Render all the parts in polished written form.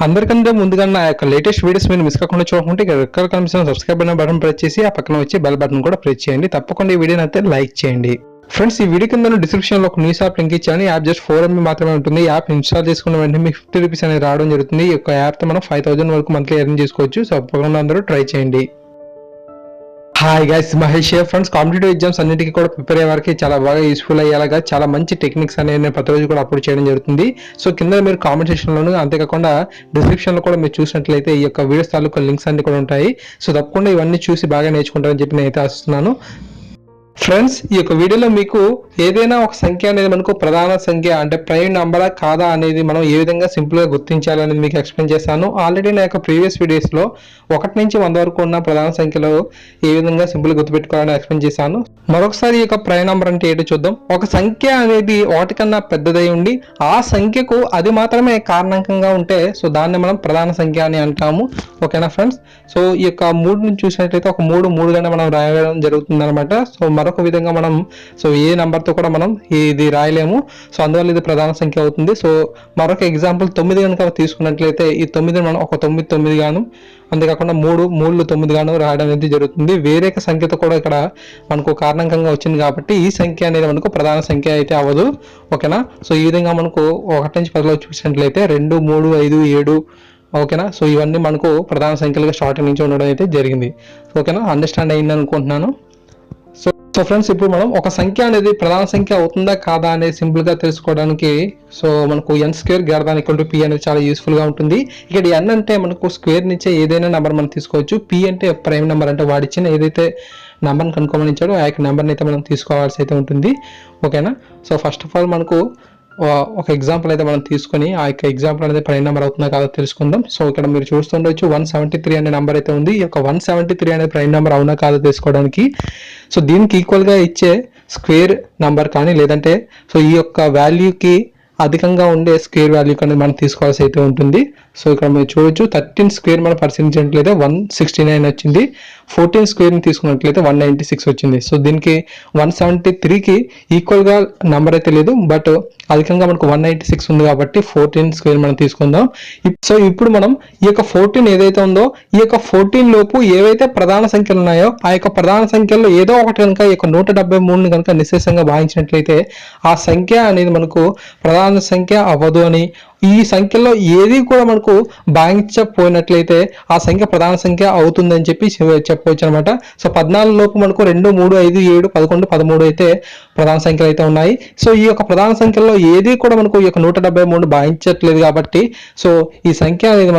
అందరికంటే ముందుగా నా యొక్క లేటెస్ట్ వీడియోస్ మీరు మిస్ కాకుండా చూడకుంటే ఇక్కడ కనిపిస్తున్న సబ్స్క్రైబ్ అనే బటన్ ప్రెస్ చేసి ఆ పక్కన వచ్చి బెల్ బటన్ కూడా ప్రెస్ చేయండి. తప్పకుండా ఈ వీడియోని అయితే లైక్ చేయండి. ఫ్రెండ్స్, ఈ వీడియో కింద డిస్క్రిప్షన్ లో ఒక న్యూస్ యాప్ లింక్ ఇచ్చాను. యాప్ జస్ట్ 4 MB మాత్రమే ఉంటుంది. యాప్ ఇన్స్టాల్ చేసుకున్న వెంటనే మీకు 50 రూపీస్ అనేది రావడం జరుగుతుంది. ఈ యొక్క యాప్ తో మనం 5000 వరకు మంత్లీ ఎర్న్ చేసుకోవచ్చు. సో తప్పకుండా అందరూ ట్రై చేయండి. Hi guys, Mahesh friends. Competitive exams అన్నిటికీ కూడా ప్రిపేర్ అయ్యే వారికి చాలా బాగా యూస్ఫుల్ అయ్యేలాగా చాలా మంచి టెక్నిక్స్ అనేవి నేను ప్రతిరోజు కూడా అప్లోడ్ చేయడం జరుగుతుంది. సో కింద మీరు కామెంట్ సెక్షన్లోను అంతేకాకుండా డిస్క్రిప్షన్లో కూడా మీరు చూసినట్లయితే ఈ యొక్క వీడియోస్ తాలూకు లింక్స్ అన్ని కూడా ఉంటాయి. సో తప్పకుండా ఇవన్నీ చూసి బాగా నేర్చుకుంటారని చెప్పి నేనైతే ఆశిస్తున్నాను. ఫ్రెండ్స్, ఈ యొక్క వీడియోలో మీకు ఏదైనా ఒక సంఖ్య అనేది మనకు ప్రధాన సంఖ్య అంటే ప్రైమ్ నంబరా కాదా అనేది మనం ఏ విధంగా సింపుల్గా గుర్తించాలనేది మీకు ఎక్స్ప్లెయిన్ చేశాను. ఆల్రెడీ నా యొక్క ప్రీవియస్ వీడియోస్లో 1 నుంచి 100 వరకు ఉన్న ప్రధాన సంఖ్యలో ఏ విధంగా సింపుల్గా గుర్తుపెట్టుకోవాలని ఎక్స్ప్లెయిన్ చేశాను. మరొకసారి ఈ యొక్క ప్రైమ్ నంబర్ అంటే ఏంటో చూద్దాం. ఒక సంఖ్య అనేది వాటికన్నా పెద్దదై ఉండి ఆ సంఖ్యకు అది మాత్రమే కారణాంకంగా ఉంటే సో దాన్ని మనం ప్రధాన సంఖ్య అని అంటాము. ఓకేనా ఫ్రెండ్స్? సో ఈ యొక్క 3ని చూసినట్లయితే ఒక 3గానే మనం రాయడం జరుగుతుంది అనమాట. సో మరొక విధంగా మనం సో ఏ నంబర్తో కూడా మనం ఇది రాయలేము. సో అందువల్ల ఇది ప్రధాన సంఖ్య అవుతుంది. సో మరొక ఎగ్జాంపుల్ 9 కనుక తీసుకున్నట్లయితే ఈ 9 మనం ఒక 9 గాను, అంతేకాకుండా 3 9 గాను రాయడం అనేది జరుగుతుంది. వేరే సంఖ్యతో కూడా ఇక్కడ మనకు కారణాంకంగా వచ్చింది కాబట్టి ఈ సంఖ్య అనేది మనకు ప్రధాన సంఖ్య అయితే అవ్వదు. ఓకేనా? సో ఈ విధంగా మనకు 1 నుంచి 10లో చూసినట్లయితే 2 3 5 7 ఓకేనా? సో ఇవన్నీ మనకు ప్రధాన సంఖ్యలుగా స్టార్టింగ్ నుంచి ఉండడం అయితే జరిగింది. ఓకేనా? అండర్స్టాండ్ అయింది అనుకుంటున్నాను. సో ఫ్రెండ్స్, ఇప్పుడు మనం ఒక సంఖ్య అనేది ప్రధాన సంఖ్య అవుతుందా కాదా అనేది సింపుల్ గా తెలుసుకోవడానికి సో మనకు n² > p అనేది చాలా యూస్ఫుల్ గా ఉంటుంది. ఇక్కడ n అంటే మనకు స్క్వేర్ నుంచే ఏదైనా నెంబర్ మనం తీసుకోవచ్చు. p అంటే ప్రైమ్ నెంబర్, అంటే వాడిచ్చిన ఏదైతే నెంబర్ని కనుక్కోమని ఇచ్చాడో ఆ యొక్క నెంబర్ని అయితే మనం తీసుకోవాల్సి అయితే ఉంటుంది. ఓకేనా? సో ఫస్ట్ ఆఫ్ ఆల్ మనకు ఒక ఎగ్జాంపుల్ అయితే మనం తీసుకొని ఆ యొక్క ఎగ్జాంపుల్ అనేది ప్రైమ్ నెంబర్ అవుతుందా కాదో తెలుసుకుందాం. సో ఇక్కడ మీరు చూస్తుండొచ్చు 173 అనే నెంబర్ అయితే ఉంది. ఈ యొక్క 173 అనేది ప్రైమ్ నెంబర్ అవునా కాదో తెలుసుకోవడానికి సో దీనికి ఈక్వల్గా ఇచ్చే స్క్వేర్ నెంబర్ కానీ లేదంటే సో ఈ యొక్క వాల్యూకి అధికంగా ఉండే స్క్వేర్ వాల్యూ కానీ మనం తీసుకోవాల్సి అయితే ఉంటుంది. సో ఇక్కడ మీరు చూడొచ్చు 13² మనం పరిశీలించినట్లయితే 169 వచ్చింది. 14² తీసుకున్నట్లయితే 196 వచ్చింది. సో దీనికి 173కి ఈక్వల్గా నెంబర్ అయితే లేదు, బట్ అధికంగా మనకు 196 ఉంది కాబట్టి 14² మనం తీసుకుందాం. సో ఇప్పుడు మనం ఈ యొక్క 14 ఏదైతే ఉందో ఈ యొక్క 14 లోపు ఏవైతే ప్రధాన సంఖ్యలు ఉన్నాయో ఆ యొక్క ప్రధాన సంఖ్యల్లో ఏదో ఒకటి కనుక ఈ యొక్క 173ని కనుక నిశ్శేషంగా భావించినట్లయితే ఆ సంఖ్య అనేది మనకు ప్రధాన సంఖ్య అవ్వదు అని, ఈ సంఖ్యలో ఏది కూడా మనకు భాగించకపోయినట్లయితే ఆ సంఖ్య ప్రధాన సంఖ్య అవుతుందని చెప్పి చెప్పవచ్చు అనమాట. సో 14 లోపు మనకు 2 3 5 7 11 13 అయితే ప్రధాన సంఖ్యలు అయితే ఉన్నాయి. సో ఈ యొక్క ప్రధాన సంఖ్యలో ఏది కూడా మనకు ఈ యొక్క 173 భావించట్లేదు కాబట్టి సో ఈ సంఖ్య అనేది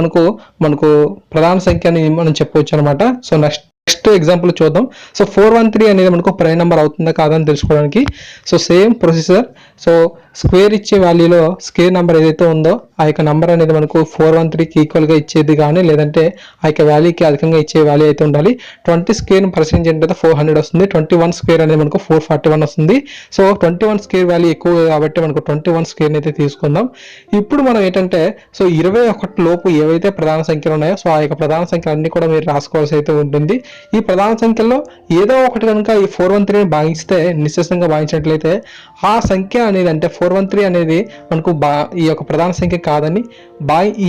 మనకు ప్రధాన సంఖ్య అని మనం చెప్పవచ్చు అనమాట. సో నెక్స్ట్ ఎగ్జాంపుల్ చూద్దాం. సో 413 అనేది మనకు ప్రైమ్ నెంబర్ అవుతుందా కాదని తెలుసుకోవడానికి so same procedure. So square ఇచ్చే వాల్యూలో స్క్వేర్ నెంబర్ ఏదైతే ఉందో ఆ యొక్క నెంబర్ అనేది మనకు 413కి ఈక్వల్గా ఇచ్చేది కానీ లేదంటే ఆ యొక్క వాల్యూకి అధికంగా ఇచ్చే వాల్యూ అయితే ఉండాలి. 20² పరిశీలించినట్లయితే 400 వస్తుంది. 21² అనేది మనకు 441 వస్తుంది. సో 21² వాల్యూ ఎక్కువ కాబట్టి మనకు 21² అయితే తీసుకుందాం. ఇప్పుడు మనం ఏంటంటే సో 21 లోపు ఏవైతే ప్రధాన సంఖ్యలు ఉన్నాయో సో ఆ యొక్క ప్రధాన సంఖ్యలు అన్ని కూడా మీరు రాసుకోవాల్సి అయితే ఉంటుంది. ఈ ప్రధాన సంఖ్యల్లో ఏదో ఒకటి కనుక ఈ 413ని భాగిస్తే నిశ్శేషంగా భావించినట్లయితే ఆ సంఖ్య అనేది అంటే 413 అనేది మనకు ఈ యొక్క ప్రధాన సంఖ్య కాదని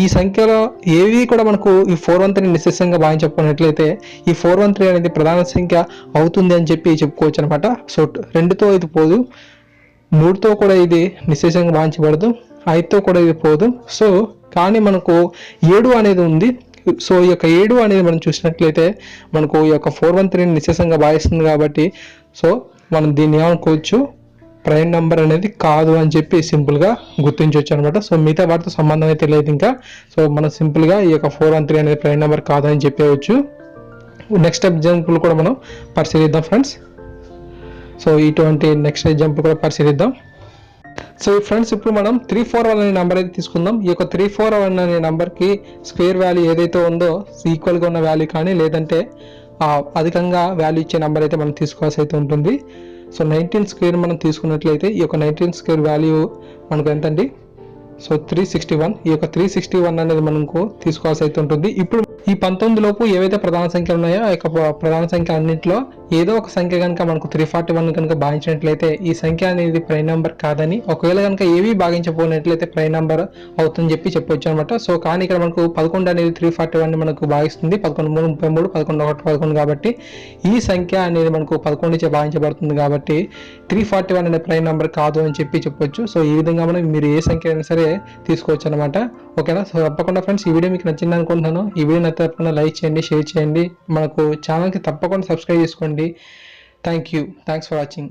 ఈ సంఖ్యలో ఏవి కూడా మనకు ఈ 413 నిశ్శేషంగా భావించకపోయినట్లయితే ఈ 413 అనేది ప్రధాన సంఖ్య అవుతుంది అని చెప్పి చెప్పుకోవచ్చు అనమాట. సో 2తో ఇది పోదు, 3తో కూడా ఇది నిశ్శేషంగా భావించబడదు, 5తో కూడా ఇది పోదు. సో కానీ మనకు 7 అనేది ఉంది. సో ఈ యొక్క 7 అనేది మనం చూసినట్లయితే మనకు ఈ యొక్క 413 నిశ్శేషంగా భావిస్తుంది కాబట్టి సో మనం దీన్ని ఏమనుకోవచ్చు, ప్రైమ్ నెంబర్ అనేది కాదు అని చెప్పి సింపుల్గా గుర్తించవచ్చు అనమాట. సో మిగతా వాటితో సంబంధం అయితే లేదు ఇంకా. సో మనం సింపుల్గా ఈ యొక్క 413 అనేది ప్రైమ్ నెంబర్ కాదు అని చెప్పవచ్చు. నెక్స్ట్ ఎగ్జాంపుల్ కూడా మనం పరిశీలిద్దాం ఫ్రెండ్స్. సో ఇటువంటి నెక్స్ట్ ఎగ్జాంపుల్ కూడా పరిశీలిద్దాం. సో ఫ్రెండ్స్, ఇప్పుడు మనం 341 అనే నెంబర్ అయితే తీసుకుందాం. ఈ యొక్క 341 అనే నెంబర్కి స్క్వేర్ వాల్యూ ఏదైతే ఉందో ఈక్వల్గా ఉన్న వాల్యూ కానీ లేదంటే అధికంగా వాల్యూ ఇచ్చే నెంబర్ అయితే మనం తీసుకోవాల్సి అయితే ఉంటుంది. సో 19² మనం తీసుకున్నట్లయితే ఈ యొక్క 19² వాల్యూ మనకు ఎంతండి, సో 361. ఈ యొక్క 361 అనేది మనకు తీసుకోవాల్సి అయితే ఉంటుంది. ఇప్పుడు ఈ 19 లోపు ఏవైతే ప్రధాన సంఖ్యలు ఉన్నాయో ఆ యొక్క ప్రధాన సంఖ్య అన్నింటిలో ఏదో ఒక సంఖ్య కనుక మనకు 341 కనుక భాగించినట్లయితే ఈ సంఖ్య అనేది ప్రైమ్ నెంబర్ కాదని, ఒకవేళ కనుక ఏవి భాగించకపోయినట్లయితే ప్రైమ్ నెంబర్ అవుతుందని చెప్పొచ్చు అనమాట. సో కానీ ఇక్కడ మనకు 11 అనేది 341 మనకు భాగిస్తుంది. 11 3 33, 11 1 11 కాబట్టి ఈ సంఖ్య అనేది మనకు 11 చే భాగించబడుతుంది కాబట్టి 341 అనే ప్రైమ్ నెంబర్ కాదు అని చెప్పొచ్చు. సో ఈ విధంగా మీరు ఏ సంఖ్య అయినా సరే తీసుకోవచ్చు అనమాట. ఓకేనా. సో తప్పకుండా ఫ్రెండ్స్ ఈ వీడియో మీకు నచ్చింది అనుకుంటున్నాను. ఈ వీడియో నచ్చితే తప్పకుండా లైక్ చేయండి, షేర్ చేయండి, మనకు ఛానల్కి తప్పకుండా సబ్స్క్రైబ్ చేసుకోండి. Thanks for watching.